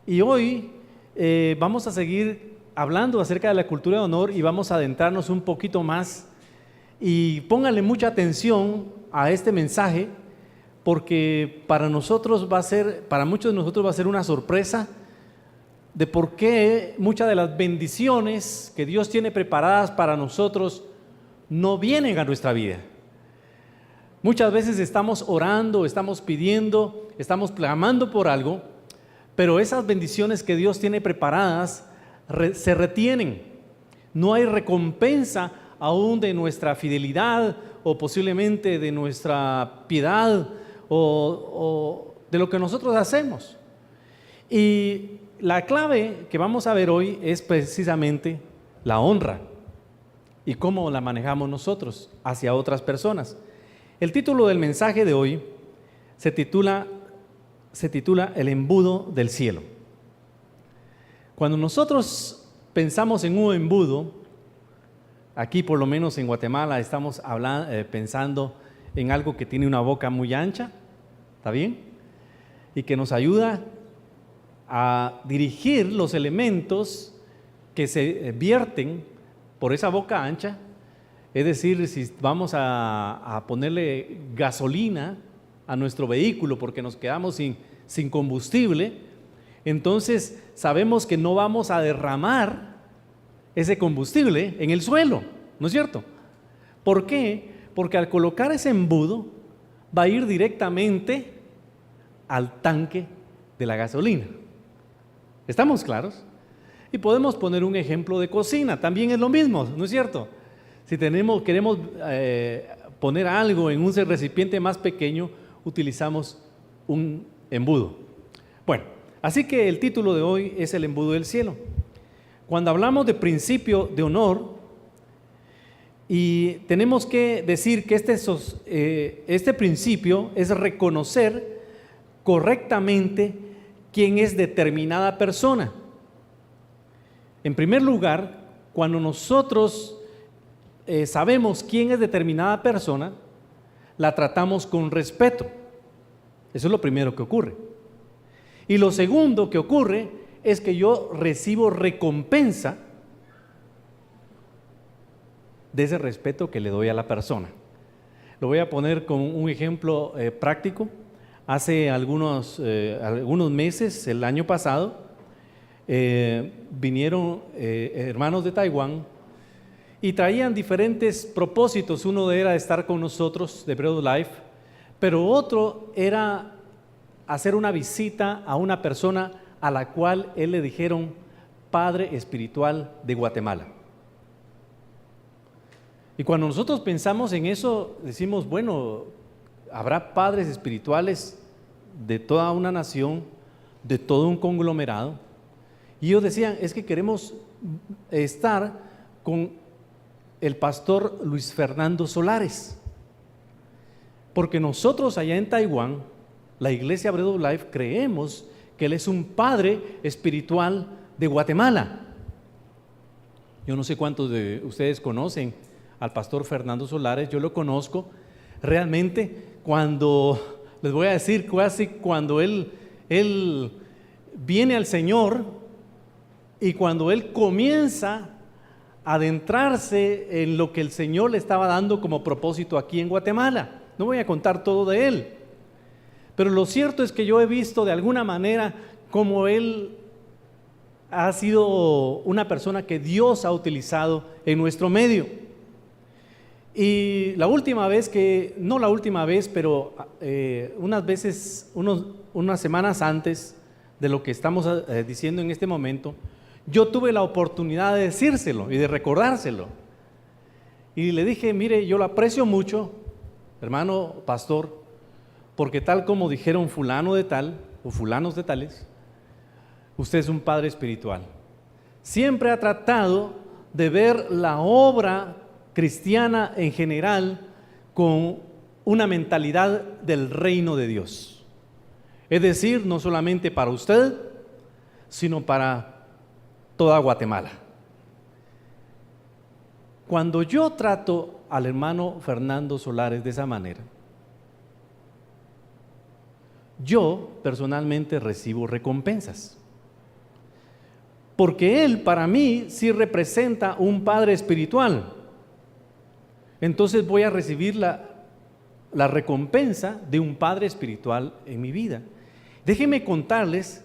Y hoy vamos a seguir hablando acerca de la cultura de honor y vamos a adentrarnos un poquito más. Y pónganle mucha atención a este mensaje, porque para muchos de nosotros va a ser una sorpresa de por qué muchas de las bendiciones que Dios tiene preparadas para nosotros no vienen a nuestra vida. Muchas veces estamos orando, estamos pidiendo, estamos clamando por algo, pero esas bendiciones que Dios tiene preparadas se retienen. No hay recompensa aún de nuestra fidelidad o posiblemente de nuestra piedad o de lo que nosotros hacemos. Y la clave que vamos a ver hoy es precisamente la honra y cómo la manejamos nosotros hacia otras personas. El título del mensaje de hoy se titula El embudo del cielo. Cuando nosotros pensamos en un embudo, aquí por lo menos en Guatemala estamos pensando en algo que tiene una boca muy ancha, ¿está bien? Y que nos ayuda a dirigir los elementos que se vierten por esa boca ancha. Es decir, si vamos a ponerle gasolina a nuestro vehículo porque nos quedamos sin combustible, entonces sabemos que no vamos a derramar ese combustible en el suelo, ¿no es cierto? ¿Por qué? Porque al colocar ese embudo va a ir directamente al tanque de la gasolina. ¿Estamos claros? Y podemos poner un ejemplo de cocina, también es lo mismo, ¿no es cierto? Si queremos poner algo en un recipiente más pequeño, utilizamos un embudo. Bueno, así que el título de hoy es el embudo del cielo. Cuando hablamos de principio de honor, y tenemos que decir que este principio es reconocer correctamente quién es determinada persona. En primer lugar, cuando nosotros sabemos quién es determinada persona, la tratamos con respeto. Eso es lo primero que ocurre. Y lo segundo que ocurre es que yo recibo recompensa de ese respeto que le doy a la persona. Lo voy a poner con un ejemplo práctico. Hace algunos meses, el año pasado, vinieron hermanos de Taiwán y traían diferentes propósitos. Uno era estar con nosotros de Bread of Life, pero otro era hacer una visita a una persona a la cual él le dijeron Padre Espiritual de Guatemala. Y cuando nosotros pensamos en eso, decimos, bueno, habrá padres espirituales de toda una nación, de todo un conglomerado. Y ellos decían, es que queremos estar con el pastor Luis Fernando Solares, porque nosotros allá en Taiwán, la iglesia Bread of Life, creemos que él es un padre espiritual de Guatemala. Yo no sé cuántos de ustedes conocen al pastor Fernando Solares. Yo lo conozco realmente les voy a decir, casi cuando él viene al Señor y cuando él comienza a adentrarse en lo que el Señor le estaba dando como propósito aquí en Guatemala. No voy a contar todo de él, pero lo cierto es que yo he visto de alguna manera cómo él ha sido una persona que Dios ha utilizado en nuestro medio. Y pero unas semanas antes de lo que estamos diciendo en este momento, yo tuve la oportunidad de decírselo y de recordárselo. Y le dije, mire, yo lo aprecio mucho, hermano pastor, porque tal como dijeron fulano de tal o fulanos de tales, usted es un padre espiritual. Siempre ha tratado de ver la obra cristiana en general con una mentalidad del reino de Dios. Es decir, no solamente para usted, sino para toda Guatemala. Cuando yo trato al hermano Fernando Solares de esa manera, yo personalmente recibo recompensas. Porque él para mí sí representa un padre espiritual. Entonces voy a recibir la recompensa de un padre espiritual en mi vida. Déjenme contarles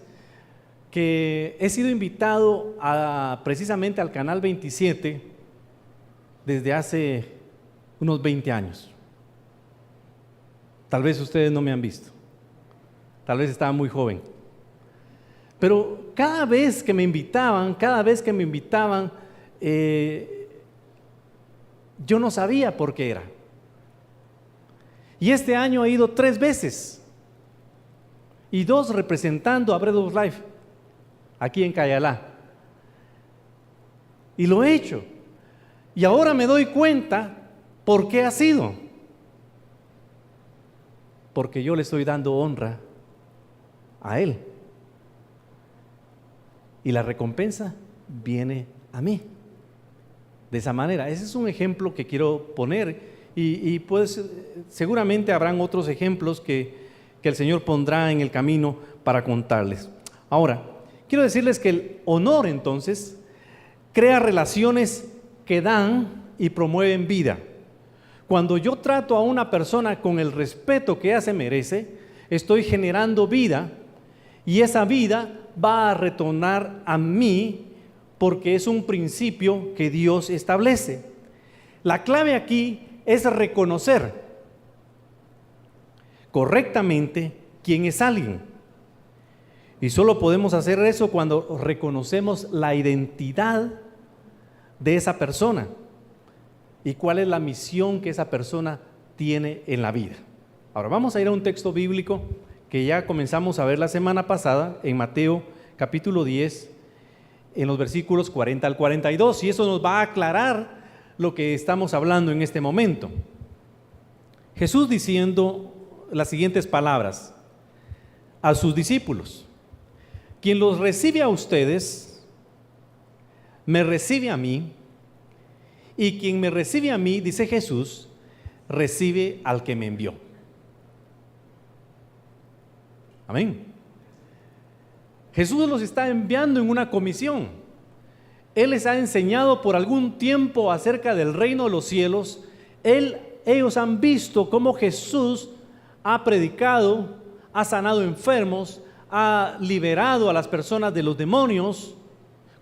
que he sido invitado precisamente al Canal 27 desde hace unos 20 años. Tal vez ustedes no me han visto. Tal vez estaba muy joven. Pero cada vez que me invitaban, yo no sabía por qué era. Y este año he ido 3 veces. Y 2 representando a Bread of Life, aquí en Cayalá. Y lo he hecho. Y ahora me doy cuenta por qué ha sido. Porque yo le estoy dando honra a Él. Y la recompensa viene a mí. De esa manera. Ese es un ejemplo que quiero poner. Y pues seguramente habrán otros ejemplos que el Señor pondrá en el camino para contarles. Ahora, quiero decirles que el honor entonces crea relaciones que dan y promueven vida. Cuando yo trato a una persona con el respeto que ella se merece, estoy generando vida y esa vida va a retornar a mí porque es un principio que Dios establece. La clave aquí es reconocer correctamente quién es alguien. Y solo podemos hacer eso cuando reconocemos la identidad de esa persona y cuál es la misión que esa persona tiene en la vida. Ahora vamos a ir a un texto bíblico que ya comenzamos a ver la semana pasada en Mateo capítulo 10, en los versículos 40 al 42, y eso nos va a aclarar lo que estamos hablando en este momento. Jesús diciendo las siguientes palabras a sus discípulos: quien los recibe a ustedes, me recibe a mí, y quien me recibe a mí, dice Jesús, recibe al que me envió. Amén. Jesús los está enviando en una comisión. Él les ha enseñado por algún tiempo acerca del reino de los cielos. Ellos han visto cómo Jesús ha predicado, ha sanado enfermos, ha liberado a las personas de los demonios,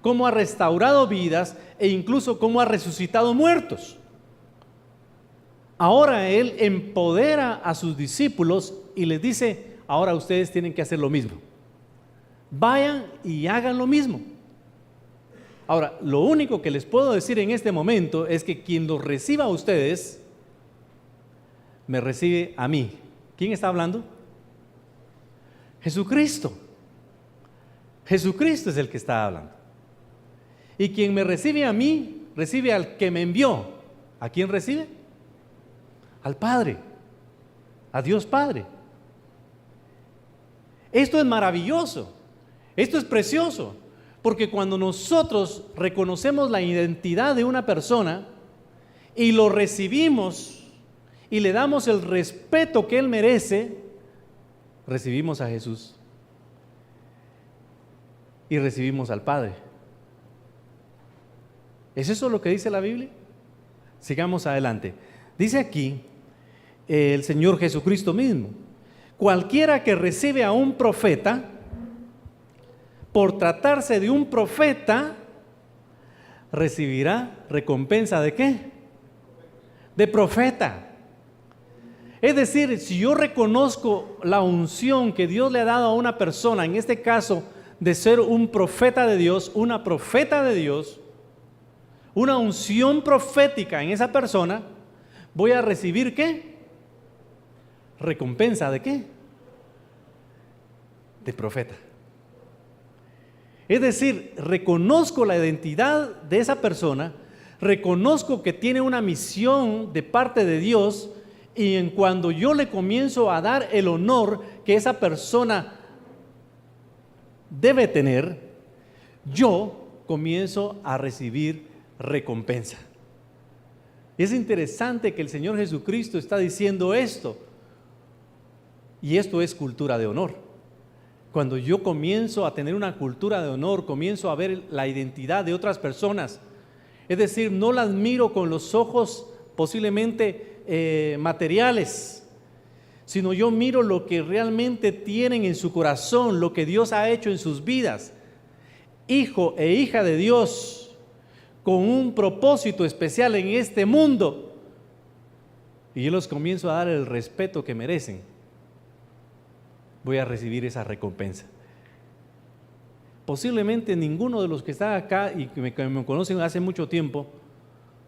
cómo ha restaurado vidas e incluso cómo ha resucitado muertos. Ahora Él empodera a sus discípulos y les dice: ahora ustedes tienen que hacer lo mismo. Vayan y hagan lo mismo. Ahora, lo único que les puedo decir en este momento es que quien los reciba a ustedes, me recibe a mí. ¿Quién está hablando? Jesucristo. Jesucristo es el que está hablando. Y quien me recibe a mí, recibe al que me envió. ¿A quién recibe? Al Padre, a Dios Padre. Esto es maravilloso, esto es precioso, porque cuando nosotros reconocemos la identidad de una persona y lo recibimos y le damos el respeto que él merece, recibimos a Jesús y recibimos al Padre. ¿Es eso lo que dice la Biblia? Sigamos adelante. Dice aquí el Señor Jesucristo mismo: cualquiera que recibe a un profeta, por tratarse de un profeta, recibirá recompensa ¿de qué? De profeta. Es decir, si yo reconozco la unción que Dios le ha dado a una persona, en este caso de ser un profeta de Dios, una profeta de Dios, una unción profética en esa persona, voy a recibir ¿qué? Recompensa ¿de qué? De profeta. Es decir, reconozco la identidad de esa persona, reconozco que tiene una misión de parte de Dios, y en cuando yo le comienzo a dar el honor que esa persona debe tener, yo comienzo a recibir recompensa. Es interesante que el Señor Jesucristo está diciendo esto, y esto es cultura de honor. Cuando yo comienzo a tener una cultura de honor, comienzo a ver la identidad de otras personas, es decir, no las miro con los ojos posiblemente materiales, sino yo miro lo que realmente tienen en su corazón, lo que Dios ha hecho en sus vidas. Hijo e hija de Dios, con un propósito especial en este mundo, y yo los comienzo a dar el respeto que merecen, voy a recibir esa recompensa. Posiblemente ninguno de los que están acá y que me conocen hace mucho tiempo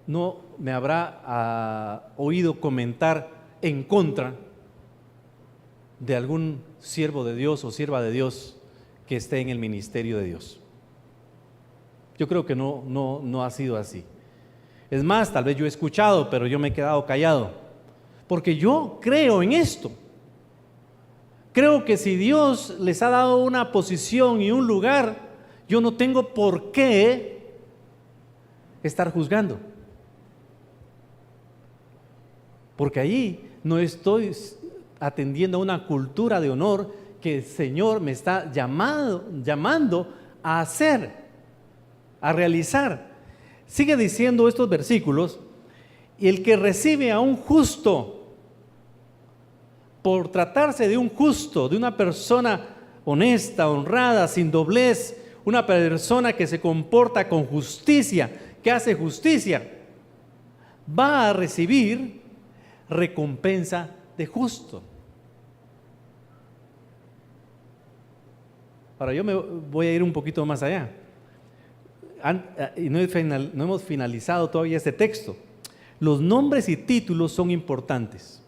no me habrá oído comentar en contra de algún siervo de Dios o sierva de Dios que esté en el ministerio de Dios. Yo creo que no ha sido así. Es más, tal vez yo he escuchado, pero yo me he quedado callado, porque yo creo en esto. Creo que si Dios les ha dado una posición y un lugar, yo no tengo por qué estar juzgando. Porque allí no estoy atendiendo a una cultura de honor que el Señor me está llamando a hacer, a realizar. Sigue diciendo estos versículos: y el que recibe a un justo, por tratarse de un justo, de una persona honesta, honrada, sin doblez, una persona que se comporta con justicia, que hace justicia, va a recibir recompensa de justo. Ahora yo me voy a ir un poquito más allá. Y no hemos finalizado todavía este texto. Los nombres y títulos son importantes.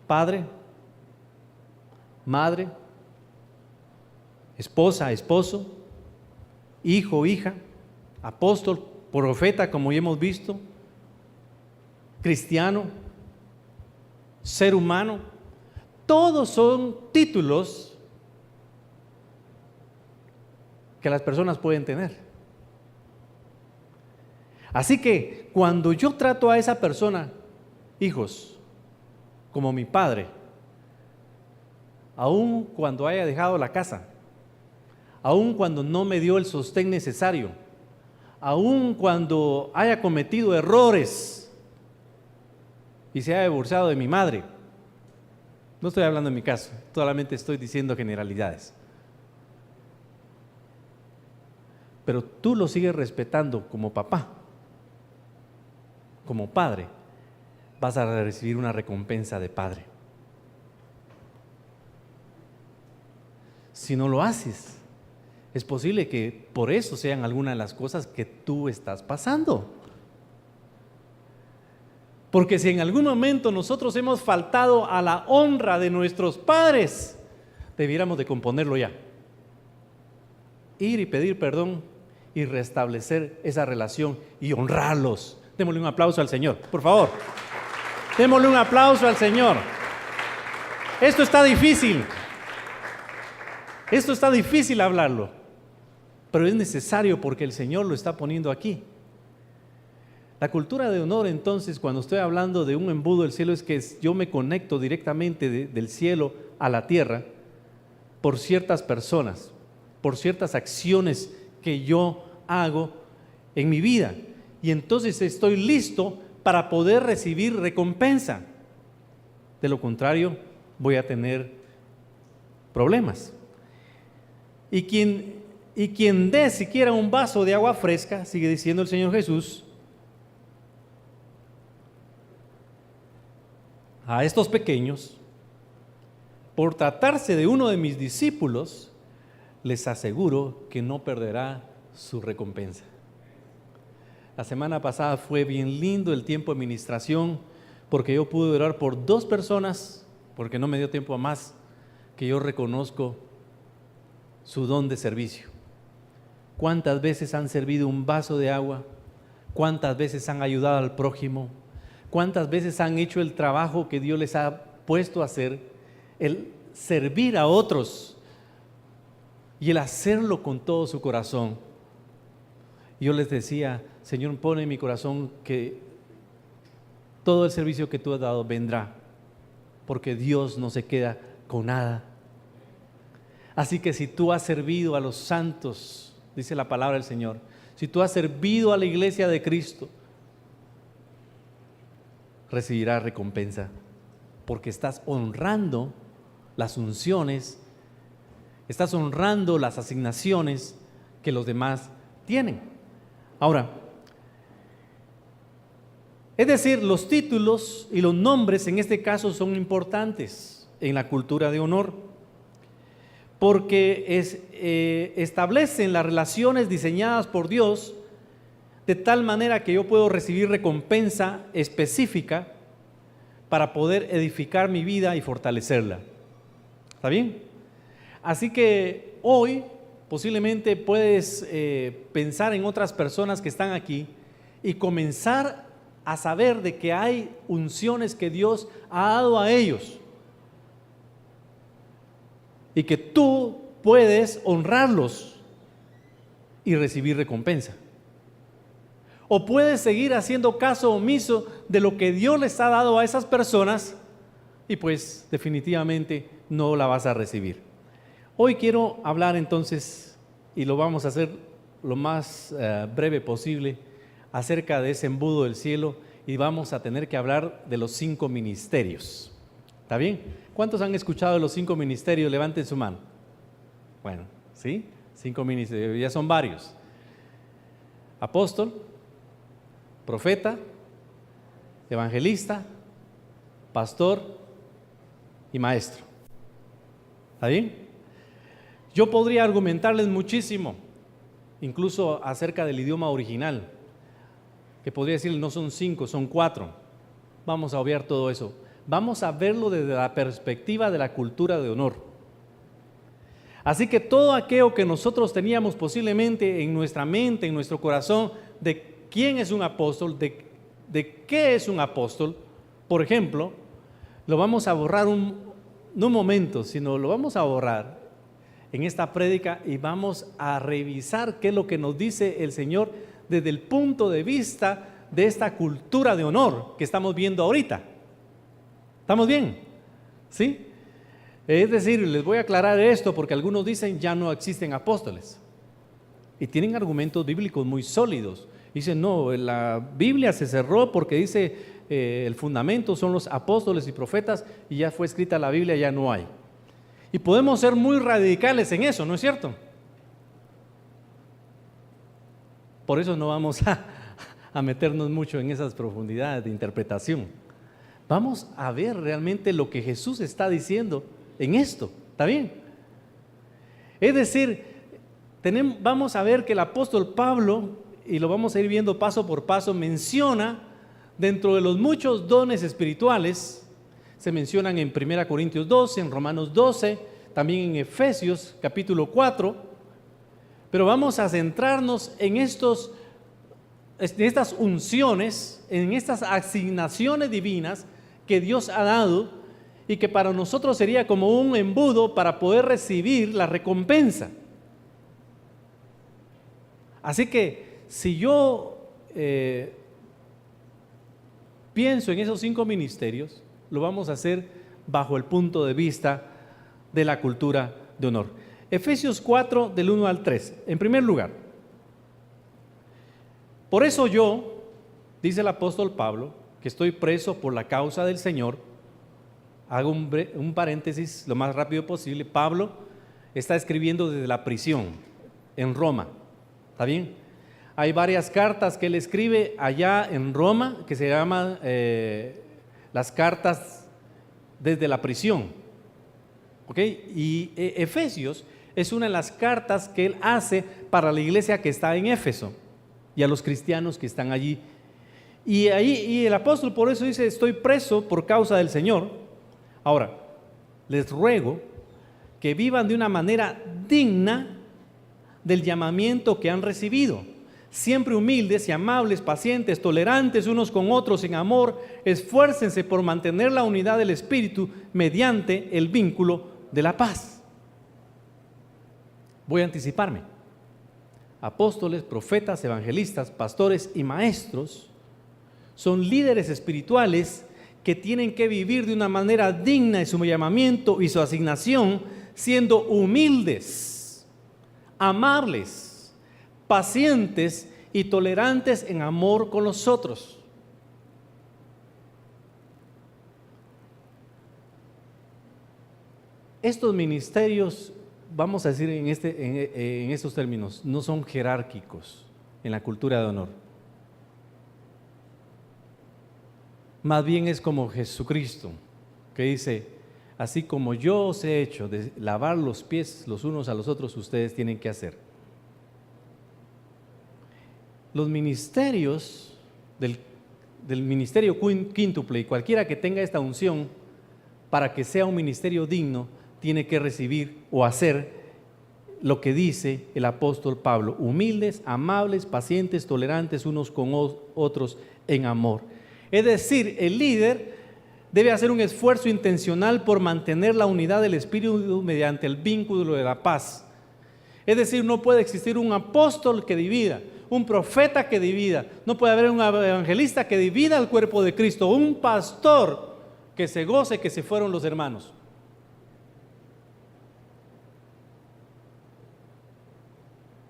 Padre, madre, esposa, esposo, hijo, hija, apóstol, profeta, como ya hemos visto, cristiano, ser humano, todos son títulos que las personas pueden tener. Así que cuando yo trato a esa persona, hijos, como mi padre, aun cuando haya dejado la casa, aun cuando no me dio el sostén necesario, aun cuando haya cometido errores y se haya divorciado de mi madre, no estoy hablando en mi caso, solamente estoy diciendo generalidades, pero tú lo sigues respetando como papá, como padre, vas a recibir una recompensa de padre. Si no lo haces, es posible que por eso sean algunas de las cosas que tú estás pasando. Porque si en algún momento nosotros hemos faltado a la honra de nuestros padres, debiéramos de componerlo ya. Ir y pedir perdón y restablecer esa relación y honrarlos. Démosle un aplauso al Señor, por favor. Démosle un aplauso al Señor. Esto está difícil. Esto está difícil hablarlo, pero es necesario porque el Señor lo está poniendo aquí. La cultura de honor, entonces, cuando estoy hablando de un embudo del cielo, es que yo me conecto directamente del cielo a la tierra por ciertas personas, por ciertas acciones que yo hago en mi vida. Y entonces estoy listo para poder recibir recompensa. De lo contrario, voy a tener problemas. Y quien dé siquiera un vaso de agua fresca, sigue diciendo el Señor Jesús, a estos pequeños, por tratarse de uno de mis discípulos, les aseguro que no perderá su recompensa. La semana pasada fue bien lindo el tiempo de ministración, porque yo pude orar por 2 personas, porque no me dio tiempo a más, que yo reconozco su don de servicio. ¿Cuántas veces han servido un vaso de agua? ¿Cuántas veces han ayudado al prójimo? ¿Cuántas veces han hecho el trabajo que Dios les ha puesto a hacer? El servir a otros y el hacerlo con todo su corazón. Yo les decía, Señor, pone en mi corazón que todo el servicio que tú has dado vendrá, porque Dios no se queda con nada. Así que si tú has servido a los santos, dice la palabra del Señor, si tú has servido a la iglesia de Cristo, recibirás recompensa, porque estás honrando las unciones, estás honrando las asignaciones que los demás tienen. Ahora, es decir, los títulos y los nombres en este caso son importantes en la cultura de honor, porque establecen las relaciones diseñadas por Dios de tal manera que yo puedo recibir recompensa específica para poder edificar mi vida y fortalecerla. ¿Está bien? Así que hoy posiblemente puedes pensar en otras personas que están aquí y comenzar a saber de que hay unciones que Dios ha dado a ellos y que tú puedes honrarlos y recibir recompensa. O puedes seguir haciendo caso omiso de lo que Dios les ha dado a esas personas y pues definitivamente no la vas a recibir. Hoy quiero hablar entonces, y lo vamos a hacer lo más breve posible, acerca de ese embudo del cielo, y vamos a tener que hablar de los 5 ministerios. ¿Está bien? ¿Cuántos han escuchado de los 5 ministerios? Levanten su mano. Bueno, ¿sí? 5 ministerios, ya son varios. Apóstol, profeta, evangelista, pastor y maestro. ¿Está bien? Yo podría argumentarles muchísimo, incluso acerca del idioma original, que podría decir no son 5, son 4. Vamos a obviar todo eso. Vamos a verlo desde la perspectiva de la cultura de honor. Así que todo aquello que nosotros teníamos posiblemente en nuestra mente, en nuestro corazón, de quién es un apóstol, de qué es un apóstol, por ejemplo, lo vamos a borrar no un momento, sino lo vamos a borrar en esta prédica y vamos a revisar qué es lo que nos dice el Señor desde el punto de vista de esta cultura de honor que estamos viendo ahorita. ¿Estamos bien? ¿Sí? Es decir, les voy a aclarar esto porque algunos dicen ya no existen apóstoles y tienen argumentos bíblicos muy sólidos. Dicen no, la Biblia se cerró porque dice el fundamento son los apóstoles y profetas y ya fue escrita la Biblia, ya no hay. Y podemos ser muy radicales en eso, ¿no es cierto? Por eso no vamos a meternos mucho en esas profundidades de interpretación. Vamos a ver realmente lo que Jesús está diciendo en esto, ¿está bien? Es decir, vamos a ver que el apóstol Pablo, y lo vamos a ir viendo paso por paso, menciona dentro de los muchos dones espirituales, se mencionan en 1 Corintios 12, en Romanos 12, también en Efesios capítulo 4, pero vamos a centrarnos en estas unciones, en estas asignaciones divinas que Dios ha dado y que para nosotros sería como un embudo para poder recibir la recompensa. Así que si yo pienso en esos 5 ministerios, lo vamos a hacer bajo el punto de vista de la cultura de honor. Efesios 4, del 1 al 3. En primer lugar, por eso yo, dice el apóstol Pablo, que estoy preso por la causa del Señor. Hago un paréntesis lo más rápido posible. Pablo está escribiendo desde la prisión en Roma. ¿Está bien? Hay varias cartas que él escribe allá en Roma que se llaman las cartas desde la prisión. ¿Ok? Y Efesios es una de las cartas que él hace para la iglesia que está en Éfeso y a los cristianos que están allí. Y el apóstol por eso dice, estoy preso por causa del Señor. Ahora, les ruego que vivan de una manera digna del llamamiento que han recibido, siempre humildes y amables, pacientes, tolerantes unos con otros en amor. Esfuércense por mantener la unidad del Espíritu mediante el vínculo de la paz. Voy a anticiparme. Apóstoles, profetas, evangelistas, pastores y maestros son líderes espirituales que tienen que vivir de una manera digna de su llamamiento y su asignación, siendo humildes, amables, pacientes y tolerantes en amor con los otros. Estos ministerios, vamos a decir en estos términos, no son jerárquicos en la cultura de honor. Más bien es como Jesucristo, que dice: así como yo os he hecho de lavar los pies los unos a los otros, ustedes tienen que hacer. Los ministerios del ministerio quíntuple, y cualquiera que tenga esta unción, para que sea un ministerio digno, tiene que recibir o hacer lo que dice el apóstol Pablo: humildes, amables, pacientes, tolerantes unos con otros en amor. Es decir, el líder debe hacer un esfuerzo intencional por mantener la unidad del Espíritu mediante el vínculo de la paz. Es decir, no puede existir un apóstol que divida, un profeta que divida, no puede haber un evangelista que divida el cuerpo de Cristo, un pastor que se goce que se fueron los hermanos.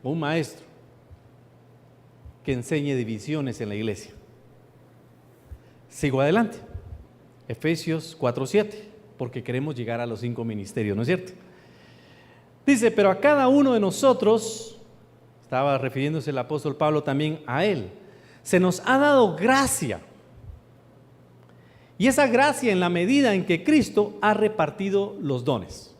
O un maestro que enseñe divisiones en la iglesia. Sigo adelante. Efesios 4:7, porque queremos llegar a los 5 ministerios, ¿no es cierto? Dice: pero a cada uno de nosotros, estaba refiriéndose el apóstol Pablo también a él, se nos ha dado gracia. Y esa gracia en la medida en que Cristo ha repartido los dones.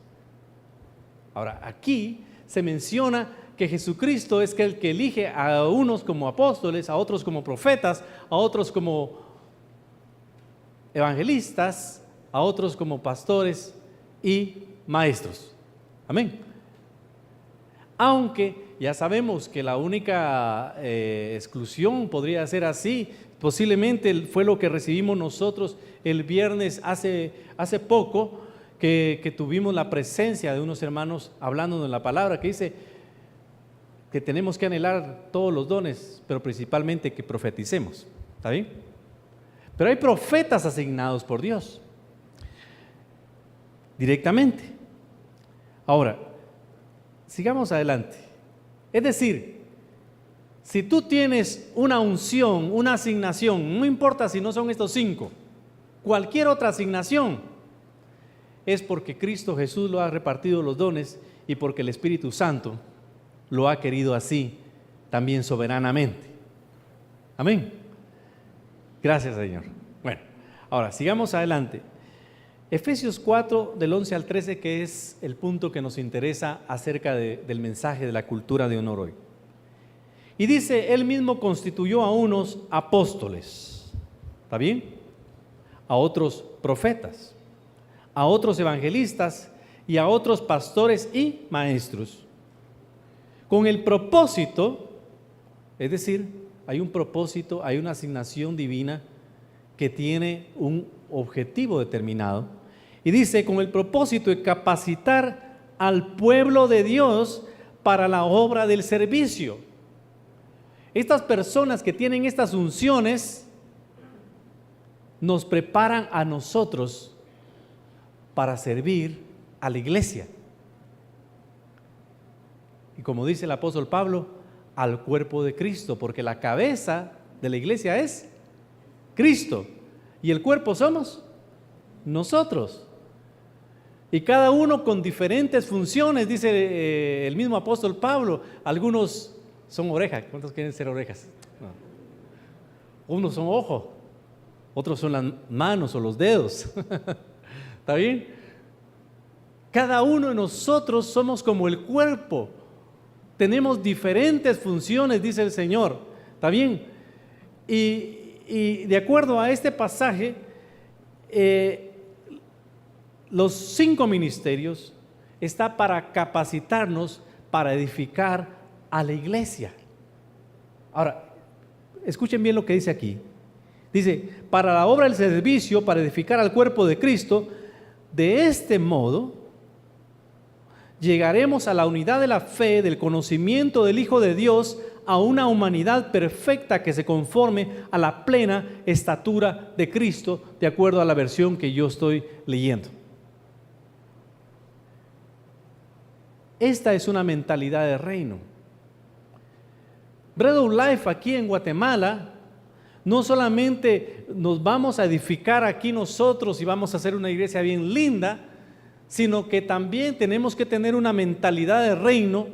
Ahora, aquí se menciona que Jesucristo es el que elige a unos como apóstoles, a otros como profetas, a otros como evangelistas, a otros como pastores y maestros. Amén. Aunque ya sabemos que la única exclusión podría ser así, posiblemente fue lo que recibimos nosotros el viernes hace poco, que tuvimos la presencia de unos hermanos hablándonos en la palabra, que dice que tenemos que anhelar todos los dones, pero principalmente que profeticemos. ¿Está bien? Pero hay profetas asignados por Dios directamente. Ahora, sigamos adelante. Es decir, si tú tienes una unción, una asignación, no importa si no son estos 5, cualquier otra asignación, es porque Cristo Jesús lo ha repartido los dones y porque el Espíritu Santo lo ha querido así, también soberanamente. Amén. Gracias, Señor. Bueno, ahora sigamos adelante. Efesios 4, del 11 al 13, que es el punto que nos interesa acerca del mensaje de la cultura de honor hoy. Y dice: él mismo constituyó a unos apóstoles, ¿está bien? A otros profetas, a otros evangelistas y a otros pastores y maestros, con el propósito, es decir, hay un propósito, hay una asignación divina que tiene un objetivo determinado. Y dice: con el propósito de capacitar al pueblo de Dios para la obra del servicio. Estas personas que tienen estas unciones nos preparan a nosotros para servir a la iglesia. Y como dice el apóstol Pablo, al cuerpo de Cristo, porque la cabeza de la iglesia es Cristo y el cuerpo somos nosotros. Y cada uno con diferentes funciones, dice el mismo apóstol Pablo. Algunos son orejas. ¿Cuántos quieren ser orejas? No. Unos son ojos, otros son las manos o los dedos. ¿Está bien? Cada uno de nosotros somos como el cuerpo. Tenemos diferentes funciones, dice el Señor. ¿Está bien? Y de acuerdo a este pasaje, los 5 ministerios está para capacitarnos para edificar a la iglesia. Ahora, escuchen bien lo que dice aquí. Dice, para la obra del servicio, para edificar al cuerpo de Cristo, de este modo llegaremos a la unidad de la fe, del conocimiento del Hijo de Dios, a una humanidad perfecta que se conforme a la plena estatura de Cristo, de acuerdo a la versión que yo estoy leyendo. Esta es una mentalidad de reino. Bread of Life aquí en Guatemala, no solamente nos vamos a edificar aquí nosotros y vamos a hacer una iglesia bien linda, sino que también tenemos que tener una mentalidad de reino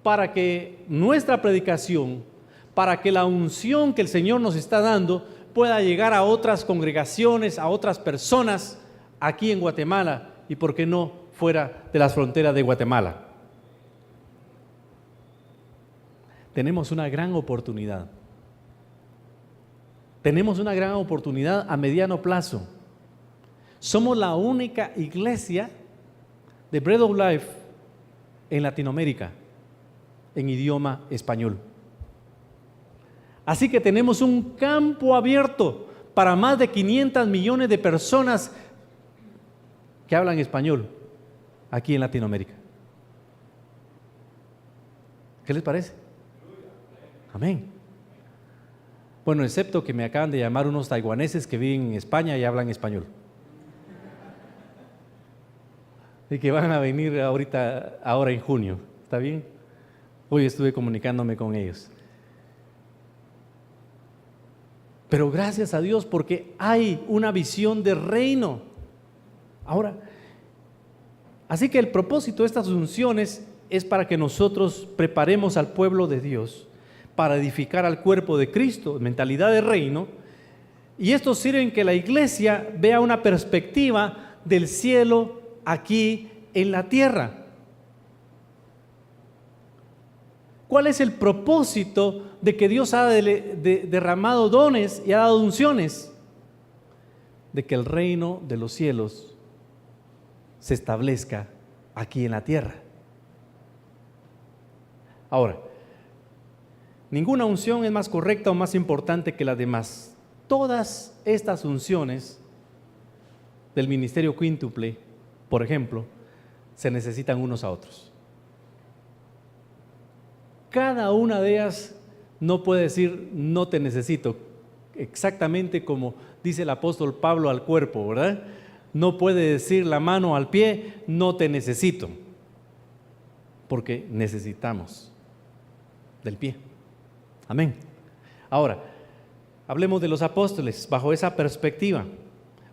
para que nuestra predicación, para que la unción que el Señor nos está dando pueda llegar a otras congregaciones, a otras personas aquí en Guatemala y, ¿por qué no?, fuera de las fronteras de Guatemala. Tenemos una gran oportunidad. Tenemos una gran oportunidad a mediano plazo. Somos la única iglesia de Bread of Life en Latinoamérica en idioma español. Así que tenemos un campo abierto para más de 500 millones de personas que hablan español aquí en Latinoamérica. ¿Qué les parece? Amén. Bueno, excepto que me acaban de llamar unos taiwaneses que viven en España y hablan español. Y que van a venir ahora en junio. ¿Está bien? Hoy estuve comunicándome con ellos. Pero gracias a Dios porque hay una visión de reino. Ahora, así que el propósito de estas unciones es para que nosotros preparemos al pueblo de Dios para edificar al cuerpo de Cristo, mentalidad de reino, y esto sirve en que la iglesia vea una perspectiva del cielo aquí en la tierra. ¿Cuál es el propósito de que Dios ha derramado dones y ha dado unciones? De que el reino de los cielos se establezca aquí en la tierra. Ahora, ninguna unción es más correcta o más importante que las demás. Todas estas unciones del ministerio quíntuple, por ejemplo, se necesitan unos a otros. Cada una de ellas no puede decir no te necesito, exactamente como dice el apóstol Pablo al cuerpo, ¿verdad? No puede decir la mano al pie no te necesito, porque necesitamos del pie. Amén. Ahora, hablemos de los apóstoles bajo esa perspectiva,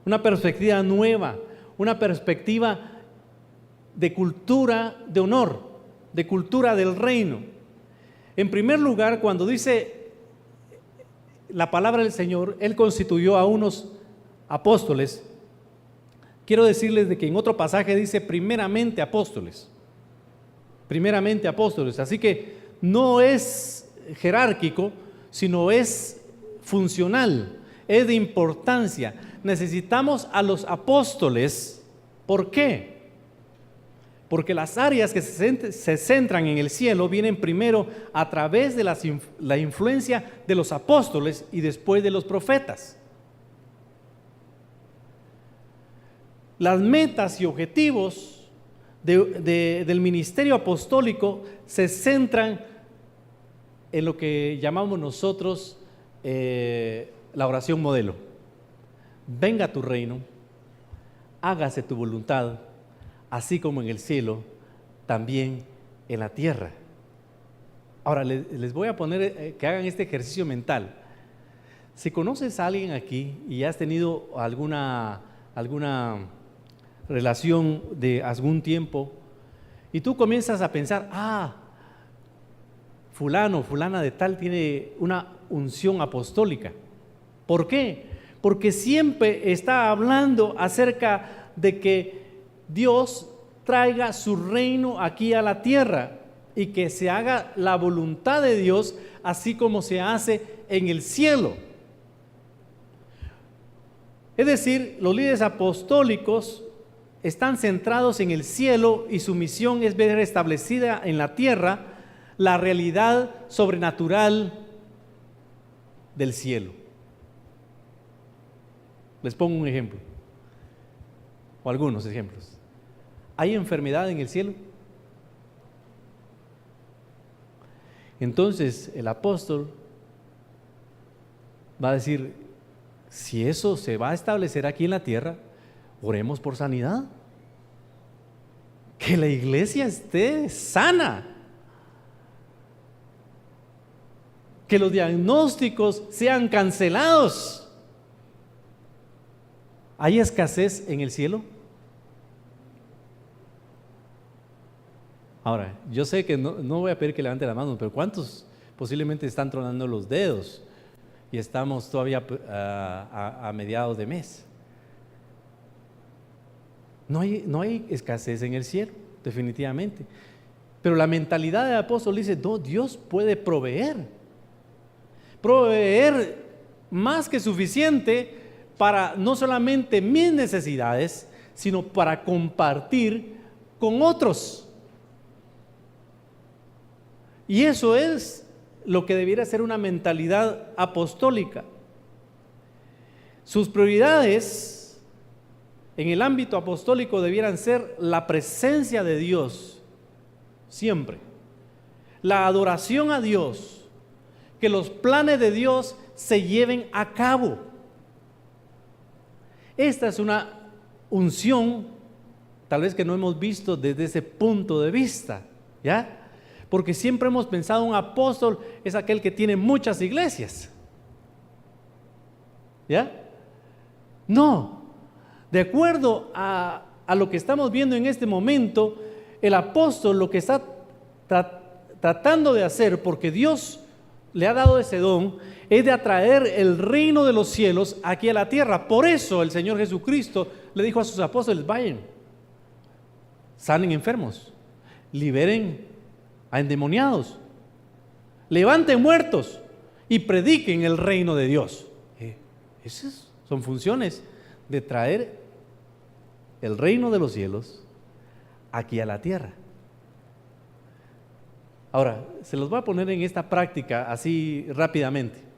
una perspectiva nueva, una perspectiva de cultura de honor, de cultura del reino. En primer lugar, cuando dice la palabra del Señor, Él constituyó a unos apóstoles. Quiero decirles de que en otro pasaje dice primeramente apóstoles. Primeramente apóstoles. Así que no es jerárquico, sino es funcional, es de importancia. Necesitamos a los apóstoles. ¿Por qué? Porque las áreas que se centran en el cielo vienen primero a través de la influencia de los apóstoles y después de los profetas. Las metas y objetivos del ministerio apostólico se centran en lo que llamamos nosotros la oración modelo. Venga tu reino, hágase tu voluntad, así como en el cielo, también en la tierra. Ahora les voy a poner que hagan este ejercicio mental. Si conoces a alguien aquí y has tenido alguna relación de algún tiempo y tú comienzas a pensar, fulano, fulana de tal tiene una unción apostólica. ¿Por qué? Porque siempre está hablando acerca de que Dios traiga su reino aquí a la tierra y que se haga la voluntad de Dios así como se hace en el cielo. Es decir, los líderes apostólicos están centrados en el cielo y su misión es ver establecida en la tierra la realidad sobrenatural del cielo. Les pongo un ejemplo, o algunos ejemplos. ¿Hay enfermedad en el cielo? Entonces el apóstol va a decir, si eso se va a establecer aquí en la tierra, oremos por sanidad. Que la iglesia esté sana. Que los diagnósticos sean cancelados. ¿Hay escasez en el cielo? Ahora, yo sé que no voy a pedir que levante la mano, pero ¿cuántos posiblemente están tronando los dedos y estamos todavía a mediados de mes? No hay escasez en el cielo, definitivamente. Pero la mentalidad del apóstol dice, no, Dios puede proveer más que suficiente para no solamente mis necesidades, sino para compartir con otros. Y eso es lo que debiera ser una mentalidad apostólica. Sus prioridades en el ámbito apostólico debieran ser la presencia de Dios, siempre. La adoración a Dios, que los planes de Dios se lleven a cabo. Esta es una unción, tal vez que no hemos visto desde ese punto de vista, ¿ya? Porque siempre hemos pensado un apóstol es aquel que tiene muchas iglesias, ¿ya? No, de acuerdo a lo que estamos viendo en este momento, el apóstol lo que está tratando de hacer, porque Dios le ha dado ese don, es de atraer el reino de los cielos aquí a la tierra. Por eso el Señor Jesucristo le dijo a sus apóstoles, vayan, sanen enfermos, liberen a endemoniados, levanten muertos y prediquen el reino de Dios. Esas son funciones de traer el reino de los cielos aquí a la tierra. Ahora, se los voy a poner en esta práctica así rápidamente.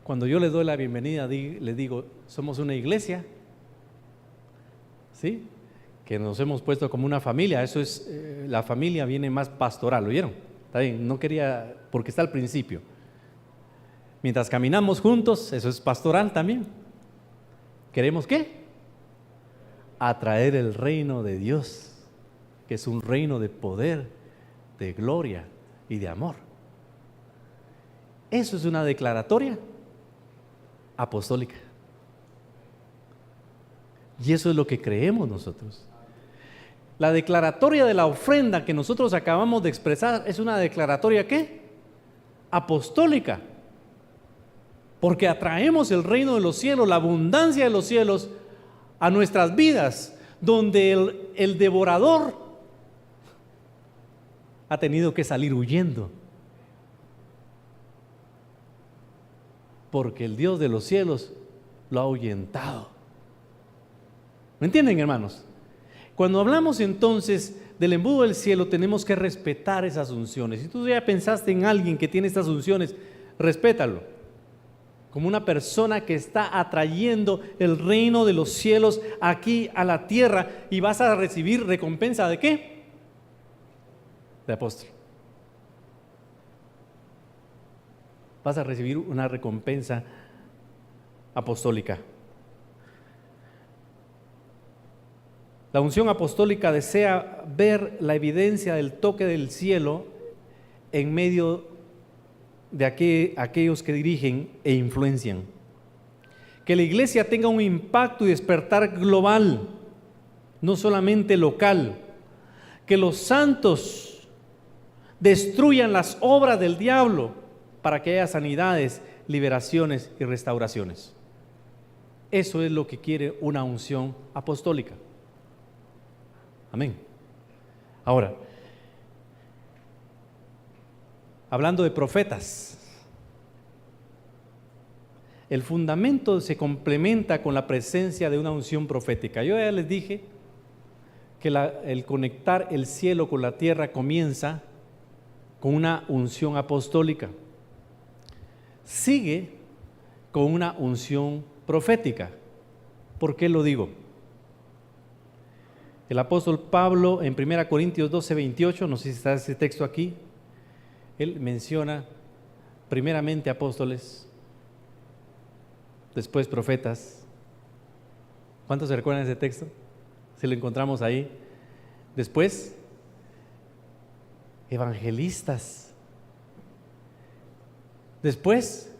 Cuando yo les doy la bienvenida, les digo, somos una iglesia, ¿sí?, que nos hemos puesto como una familia. Eso es, la familia viene más pastoral, ¿oyeron? Está bien, no quería, porque está al principio. Mientras caminamos juntos, eso es pastoral también. ¿Queremos qué? Atraer el reino de Dios, que es un reino de poder, de gloria y de amor. Eso es una declaratoria apostólica. Y eso es lo que creemos nosotros. La declaratoria de la ofrenda que nosotros acabamos de expresar es una declaratoria ¿qué? Apostólica. Porque atraemos el reino de los cielos, la abundancia de los cielos a nuestras vidas, donde el devorador ha tenido que salir huyendo. Porque el Dios de los cielos lo ha ahuyentado. ¿Me entienden, hermanos? Cuando hablamos entonces del embudo del cielo, tenemos que respetar esas unciones. Si tú ya pensaste en alguien que tiene estas unciones, respétalo. Como una persona que está atrayendo el reino de los cielos aquí a la tierra, y vas a recibir recompensa ¿de qué? De apóstol. Vas a recibir una recompensa apostólica. La unción apostólica desea ver la evidencia del toque del cielo en medio de aquellos que dirigen e influencian. Que la iglesia tenga un impacto y despertar global, no solamente local. Que los santos destruyan las obras del diablo para que haya sanidades, liberaciones y restauraciones. Eso es lo que quiere una unción apostólica. Amén. Ahora, hablando de profetas, el fundamento se complementa con la presencia de una unción profética. Yo ya les dije que el conectar el cielo con la tierra comienza con una unción apostólica, sigue con una unción profética. ¿Por qué lo digo? El apóstol Pablo en 1 Corintios 12:28, no sé si está ese texto aquí, él menciona primeramente apóstoles, después profetas. ¿Cuántos se recuerdan ese texto? Si lo encontramos ahí. Después, evangelistas. Después,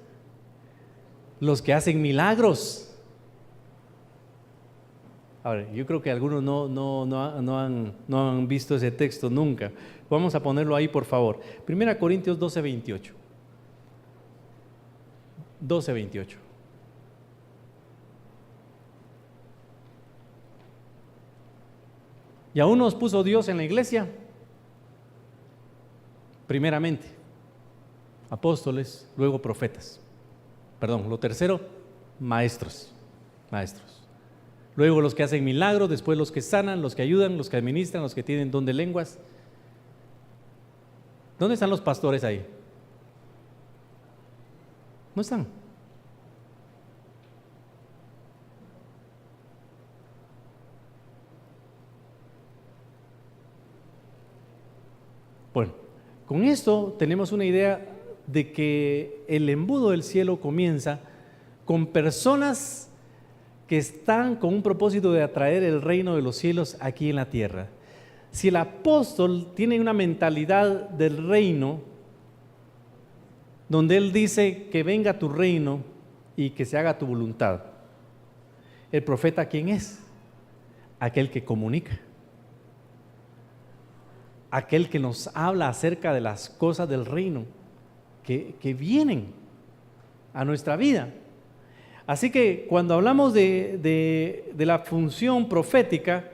los que hacen milagros. Ahora, yo creo que algunos no han visto ese texto nunca. Vamos a ponerlo ahí, por favor. 1 Corintios 12:28. 12:28. Y aún nos puso Dios en la iglesia, primeramente, apóstoles, luego profetas. Perdón, lo tercero, maestros. Luego los que hacen milagros, después los que sanan, los que ayudan, los que administran, los que tienen don de lenguas. ¿Dónde están los pastores ahí? No están. Bueno, con esto tenemos una idea de que el embudo del cielo comienza con personas que están con un propósito de atraer el reino de los cielos aquí en la tierra. Si el apóstol tiene una mentalidad del reino, donde él dice que venga tu reino y que se haga tu voluntad, ¿el profeta quién es? Aquel que comunica, aquel que nos habla acerca de las cosas del reino que vienen a nuestra vida. Así que cuando hablamos de la función profética,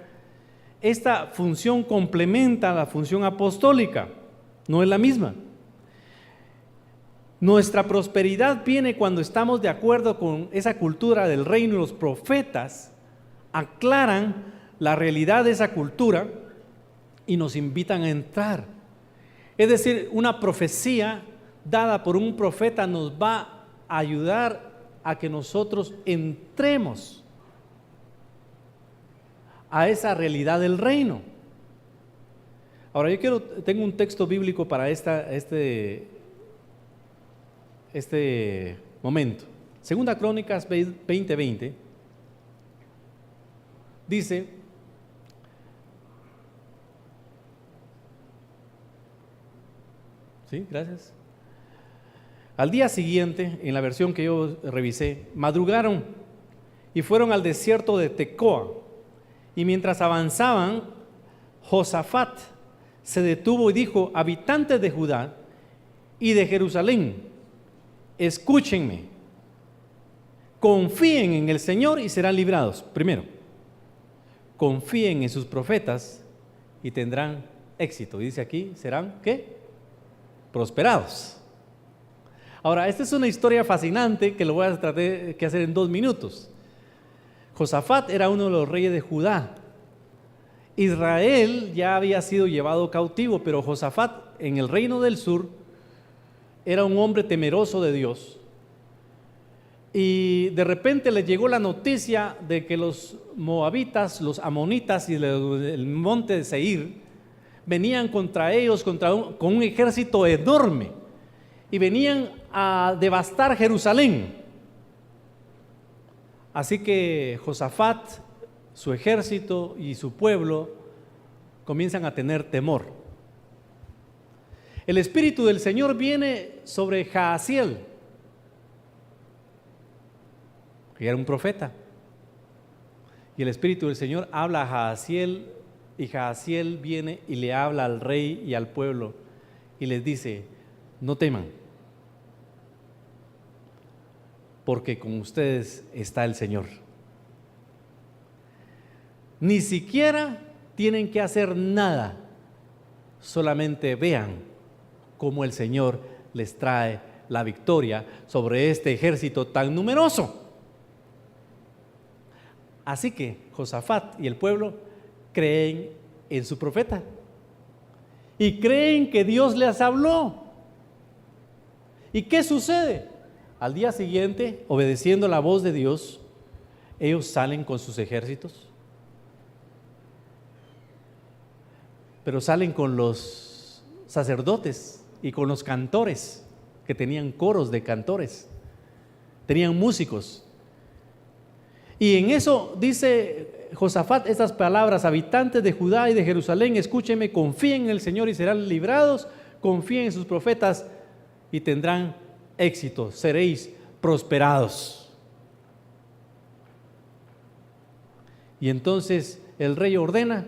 esta función complementa a la función apostólica, no es la misma. Nuestra prosperidad viene cuando estamos de acuerdo con esa cultura del reino, y los profetas aclaran la realidad de esa cultura y nos invitan a entrar. Es decir, una profecía dada por un profeta nos va a ayudar a que nosotros entremos a esa realidad del reino. Ahora tengo un texto bíblico para este momento. Segunda Crónicas 20:20 dice: sí, gracias. Al día siguiente, en la versión que yo revisé, madrugaron y fueron al desierto de Tecoa. Y mientras avanzaban, Josafat se detuvo y dijo: habitantes de Judá y de Jerusalén, escúchenme, confíen en el Señor y serán librados. Primero, confíen en sus profetas y tendrán éxito. Y dice aquí, serán, ¿qué? Prosperados. Ahora, esta es una historia fascinante que lo voy a tratar de hacer en 2 minutos. Josafat era uno de los reyes de Judá. Israel ya había sido llevado cautivo, pero Josafat en el reino del sur era un hombre temeroso de Dios. Y de repente le llegó la noticia de que los moabitas, los amonitas y el monte de Seir venían contra ellos con un ejército enorme y venían a devastar Jerusalén. Así que Josafat, su ejército y su pueblo comienzan a tener temor. El Espíritu del Señor viene sobre Jaasiel, que era un profeta, y el Espíritu del Señor habla a Jaasiel, y Jaasiel viene y le habla al rey y al pueblo y les dice: no teman, porque con ustedes está el Señor. Ni siquiera tienen que hacer nada, solamente vean cómo el Señor les trae la victoria sobre este ejército tan numeroso. Así que Josafat y el pueblo creen en su profeta y creen que Dios les habló. ¿Y qué sucede? Al día siguiente, obedeciendo la voz de Dios, ellos salen con sus ejércitos, pero salen con los sacerdotes y con los cantores, que tenían coros de cantores, tenían músicos. Y en eso dice Josafat estas palabras: habitantes de Judá y de Jerusalén, escúchenme, confíen en el Señor y serán librados, confíen en sus profetas y tendrán éxito, seréis prosperados. Y entonces el rey ordena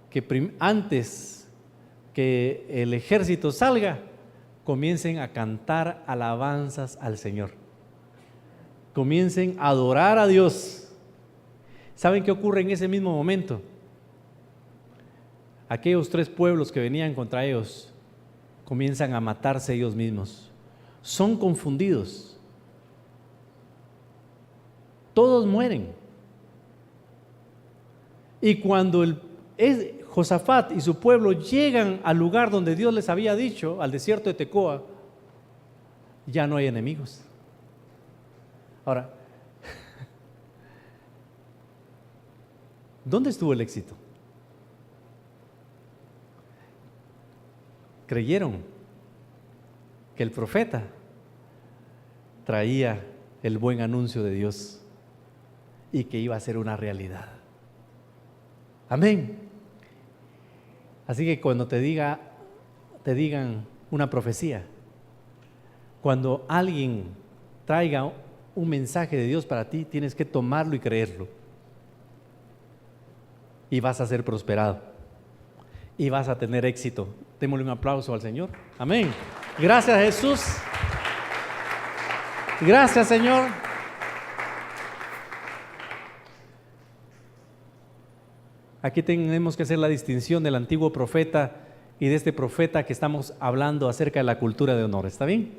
que antes que el ejército salga, comiencen a cantar alabanzas al Señor, comiencen a adorar a Dios. ¿Saben qué ocurre en ese mismo momento? Aquellos 3 pueblos que venían contra ellos comienzan a matarse ellos mismos, son confundidos, todos mueren. Y cuando Josafat y su pueblo llegan al lugar donde Dios les había dicho, al desierto de Tecoa, ya no hay enemigos. Ahora, ¿dónde estuvo el éxito? Creyeron que el profeta traía el buen anuncio de Dios y que iba a ser una realidad. Amén. Así que cuando te digan una profecía, cuando alguien traiga un mensaje de Dios para ti, tienes que tomarlo y creerlo. Y vas a ser prosperado. Y vas a tener éxito. Démosle un aplauso al Señor. Amén. Gracias, Jesús. Gracias, Señor. Aquí tenemos que hacer la distinción del antiguo profeta y de este profeta que estamos hablando acerca de la cultura de honor. ¿Está bien?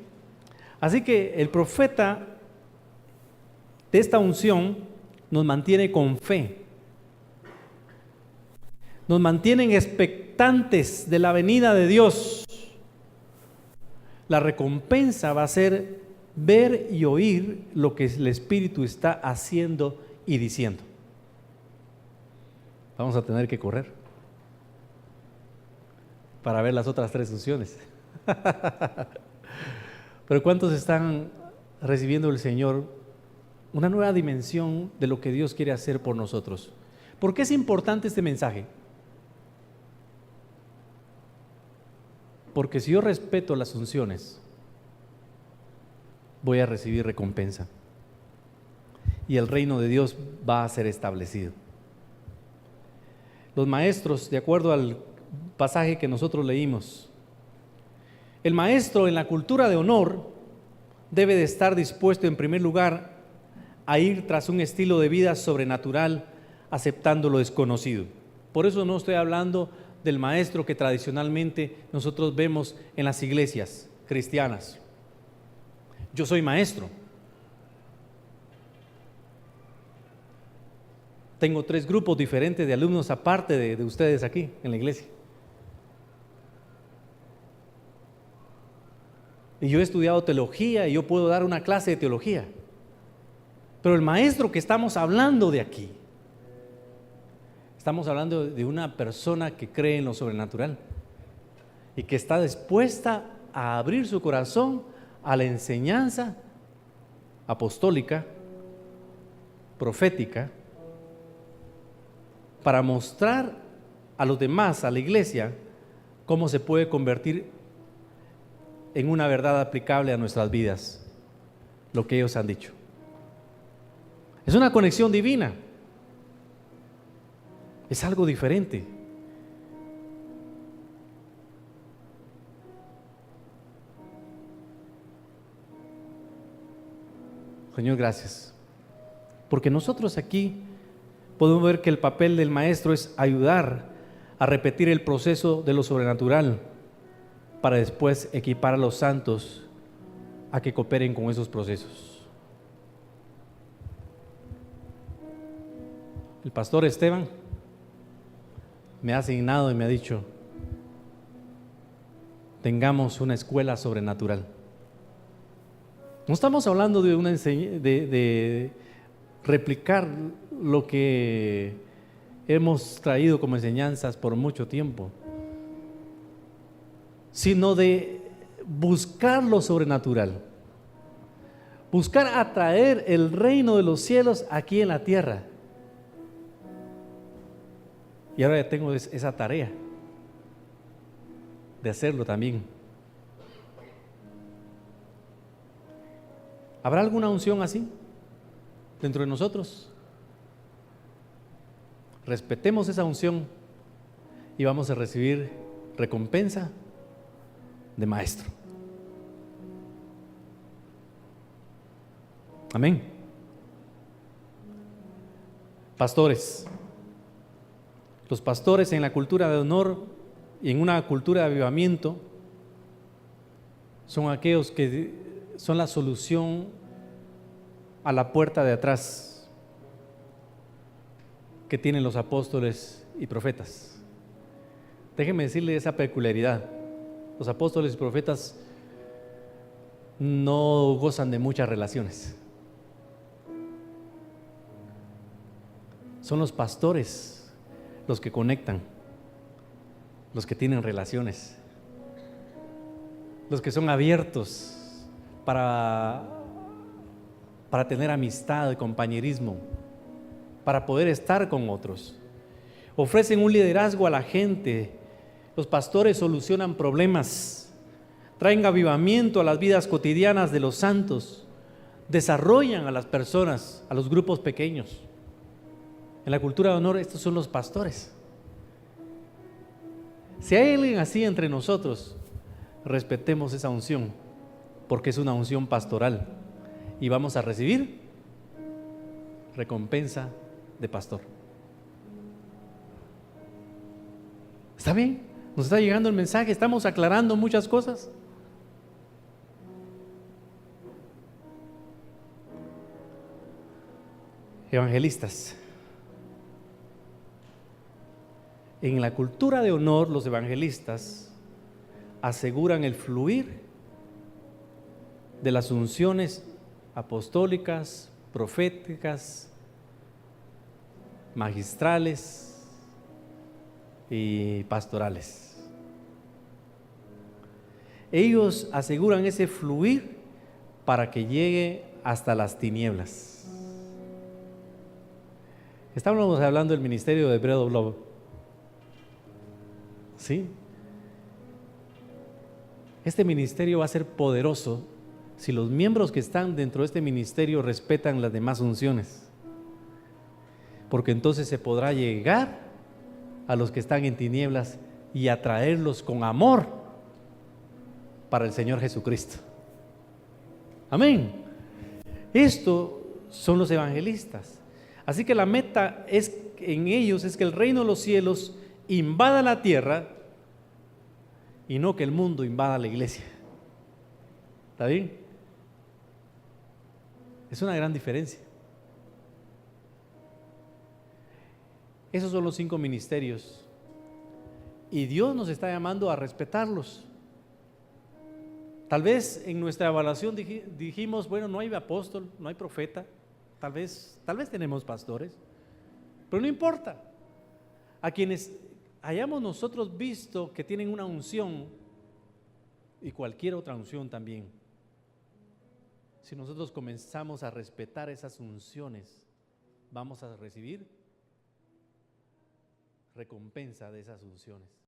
Así que el profeta de esta unción nos mantiene con fe, nos mantienen expectantes de la venida de Dios. La recompensa va a ser ver y oír lo que el Espíritu está haciendo y diciendo. Vamos a tener que correr para ver las otras 3 unciones. Pero ¿cuántos están recibiendo del Señor una nueva dimensión de lo que Dios quiere hacer por nosotros? ¿Por qué es importante este mensaje? Porque si yo respeto las unciones, voy a recibir recompensa y el reino de Dios va a ser establecido. Los maestros, de acuerdo al pasaje que nosotros leímos, el maestro en la cultura de honor debe de estar dispuesto en primer lugar a ir tras un estilo de vida sobrenatural, aceptando lo desconocido. Por eso no estoy hablando del maestro que tradicionalmente nosotros vemos en las iglesias cristianas. Yo soy maestro. Tengo 3 grupos diferentes de alumnos aparte de ustedes aquí en la iglesia. Y yo he estudiado teología y yo puedo dar una clase de teología. Pero el maestro que estamos hablando de aquí, estamos hablando de una persona que cree en lo sobrenatural y que está dispuesta a abrir su corazón a la enseñanza apostólica, profética, para mostrar a los demás, a la iglesia, cómo se puede convertir en una verdad aplicable a nuestras vidas, lo que ellos han dicho. Es una conexión divina, es algo diferente. Señor, gracias, porque nosotros aquí podemos ver que el papel del maestro es ayudar a repetir el proceso de lo sobrenatural para después equipar a los santos a que cooperen con esos procesos. El pastor Esteban me ha asignado y me ha dicho: tengamos una escuela sobrenatural. No estamos hablando de de replicar lo que hemos traído como enseñanzas por mucho tiempo, sino de buscar lo sobrenatural, buscar atraer el reino de los cielos aquí en la tierra. Y ahora ya tengo esa tarea de hacerlo también. ¿Habrá alguna unción así dentro de nosotros? Respetemos esa unción y vamos a recibir recompensa de maestro. Amén. Pastores. Los pastores en la cultura de honor y en una cultura de avivamiento son aquellos que son la solución a la puerta de atrás que tienen los apóstoles y profetas. Déjenme decirle esa peculiaridad. Los apóstoles y profetas no gozan de muchas relaciones. Son los pastores los que conectan, los que tienen relaciones, los que son abiertos para tener amistad y compañerismo, para poder estar con otros. Ofrecen un liderazgo a la gente. Los pastores solucionan problemas, traen avivamiento a las vidas cotidianas de los santos, desarrollan a las personas, a los grupos pequeños. En la cultura de honor, estos son los pastores. Si hay alguien así entre nosotros, respetemos esa unción, porque es una unción pastoral y vamos a recibir recompensa de pastor. ¿Está bien? ¿Nos está llegando el mensaje? ¿Estamos aclarando muchas cosas? Evangelistas. En la cultura de honor, los evangelistas aseguran el fluir de las unciones apostólicas, proféticas, magistrales y pastorales. Ellos aseguran ese fluir para que llegue hasta las tinieblas. Estábamos hablando del ministerio de Bread of Love. ¿Sí? Este ministerio va a ser poderoso si los miembros que están dentro de este ministerio respetan las demás unciones, porque entonces se podrá llegar a los que están en tinieblas y atraerlos con amor para el Señor Jesucristo. Amén. Esto son los evangelistas. Así que la meta en ellos es que el reino de los cielos invada la tierra y no que el mundo invada la iglesia. ¿Está bien? Es una gran diferencia. Esos son los 5 ministerios y Dios nos está llamando a respetarlos. Tal vez en nuestra evaluación dijimos, bueno, no hay apóstol, no hay profeta, tal vez tenemos pastores, pero no importa. A quienes hayamos nosotros visto que tienen una unción y cualquier otra unción también, si nosotros comenzamos a respetar esas unciones, vamos a recibir recompensa de esas unciones.